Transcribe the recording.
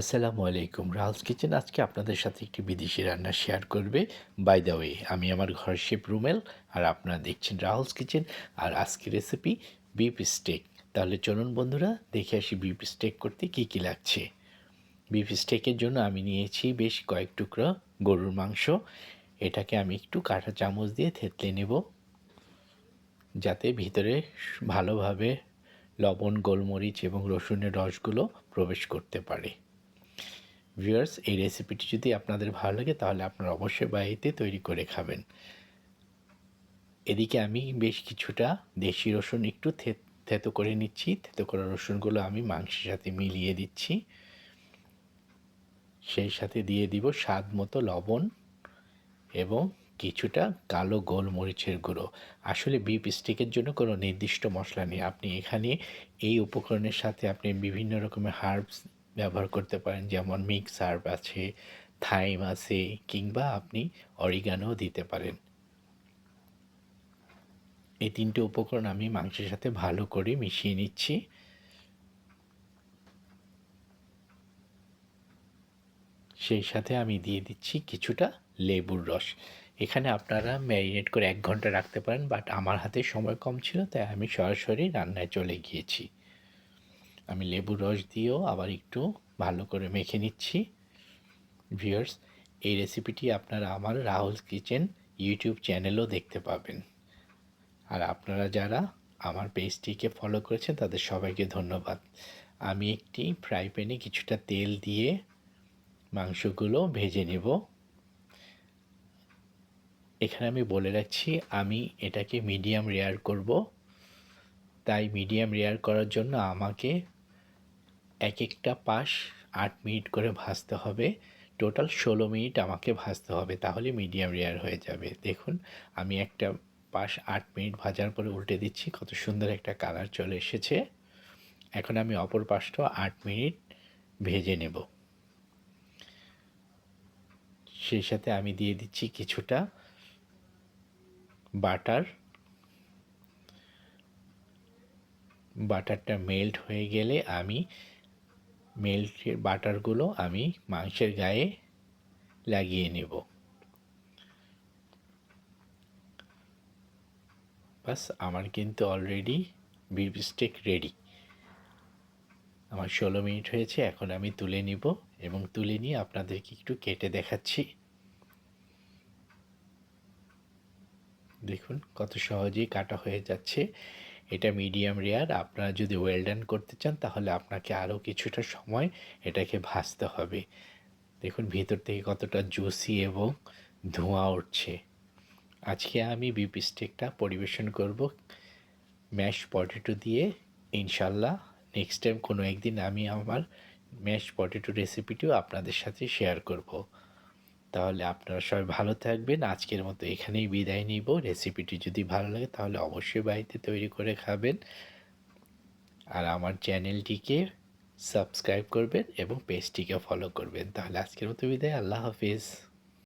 আসসালামু আলাইকুম। Rahul's kitchen আজকে আপনাদের সাথে একটি বিদেশি রান্না শেয়ার করবে। বাই দ্য ওয়ে, আমি আমার ঘরের শেফ রুমেল, আর আপনারা দেখছেন রাহুলস কিচেন। আর আজকের রেসিপি বিফ স্টেক। তাহলে চলুন বন্ধুরা, দেখে আসি বিফ স্টেক করতে কী কী লাগছে। বিফ স্টেকের জন্য আমি নিয়েছি বেশ কয়েক টুকরো গরুর মাংস। এটাকে আমি একটু কাঁটা চামচ দিয়ে থেতলে নেব, যাতে ভিতরে ভালোভাবে লবণ, গোলমরিচ এবং রসুনের রসগুলো প্রবেশ করতে পারে। ভিউয়ার্স, এই রেসিপিটি যদি আপনাদের ভালো লাগে তাহলে আপনারা অবশ্যই বাড়িতে তৈরি করে খাবেন। এদিকে আমি বেশ কিছুটা দেশি রসুন একটু থেতো করে নিচ্ছি। থেতো করা রসুনগুলো আমি মাংসের সাথে মিলিয়ে দিচ্ছি। সেই সাথে দিয়ে দিব স্বাদ মতো লবণ এবং কিছুটা কালো গোলমরিচের গুঁড়ো। আসলে বিফ স্টেকের জন্য কোনো নির্দিষ্ট মশলা নেই। আপনি এখানে এই উপকরণের সাথে আপনি বিভিন্ন রকমের হার্বস ব্যবহার করতে পারেন, যেমন মিক্স হার্ব আছে, থাইম আছে, কিংবা আপনি অরিগানোও দিতে পারেন। এই তিনটে উপকরণ আমি মাংসের সাথে ভালো করে মিশিয়ে নিচ্ছি। সেই সাথে আমি দিয়ে দিচ্ছি কিছুটা লেবুর রস। এখানে আপনারা ম্যারিনেট করে 1 ঘন্টা রাখতে পারেন, বাট আমার হাতে সময় কম ছিল, তাই আমি সরাসরি রান্নায় চলে গিয়েছি। আমি লেবুর রস দিয়েও আবার একটু ভালো করে মেখে নিচ্ছি। ভিউয়ার্স, এই রেসিপিটি আপনারা আমার রাহুলস কিচেন ইউটিউব চ্যানেলেও দেখতে পাবেন। আর আপনারা যারা আমার পেজটিকে ফলো করেছেন তাদের সবাইকে ধন্যবাদ। আমি একটি ফ্রাই প্যানে কিছুটা তেল দিয়ে মাংসগুলো ভেজে নেব। এখানে আমি বলে রাখছি, আমি এটাকে মিডিয়াম রেয়ার করব। তাই মিডিয়াম রেয়ার করার জন্য আমাকে এক একটা পাশ 8 মিনিট করে ভাজতে হবে। টোটাল 16 মিনিট আমাকে ভাজতে হবে, তাহলে মিডিয়াম রেয়ার হয়ে যাবে। দেখুন, আমি একটা পাশ 8 মিনিট ভাজার পরে উল্টে দিচ্ছি, কত সুন্দর একটা কালার চলে এসেছে। এখন আমি অপর পাশটাও 8 মিনিট ভেজে নেব। সেই সাথে আমি দিয়ে দিচ্ছি কিছুটা বাটার। বাটারটা মেল্ট হয়ে গেলে আমি মেল্টের বাটারগুলো আমি মাংসের গায়ে লাগিয়ে নেব। বাস, আমার কিন্তু অলরেডি বিফ স্টেক রেডি। আমার 16 মিনিট হয়েছে, এখন আমি তুলে নিব এবং তুলে নিয়ে আপনাদেরকে একটু কেটে দেখাচ্ছি। দেখুন কত সহজেই কাটা হয়ে যাচ্ছে। এটা মিডিয়াম রেয়ার। আপনারা যদি ওয়েল ডান করতে চান তাহলে আপনাকে আরও কিছুটা সময় এটাকে ভাজতে হবে। দেখুন ভিতর থেকে কতটা জুসি এবং ধোঁয়া উঠছে। আজকে আমি বিফ স্টেকটা পরিবেশন করব ম্যাশ পটেটো দিয়ে। ইনশাল্লাহ নেক্সট টাইম কোনো একদিন আমি আমার ম্যাশ পটেটো রেসিপিটিও আপনাদের সাথে শেয়ার করব। তাহলে আপনারা সবাই ভালো থাকবেন। আজকের মতো এখানেই বিদায় নিব। রেসিপিটি যদি ভালো লাগে তাহলে অবশ্যই বাড়িতে তৈরি করে খাবেন। আর আমার চ্যানেলটিকে সাবস্ক্রাইব করবেন এবং পেজটিকে ফলো করবেন। তাহলে আজকের মতো বিদায়। আল্লাহ হাফিজ।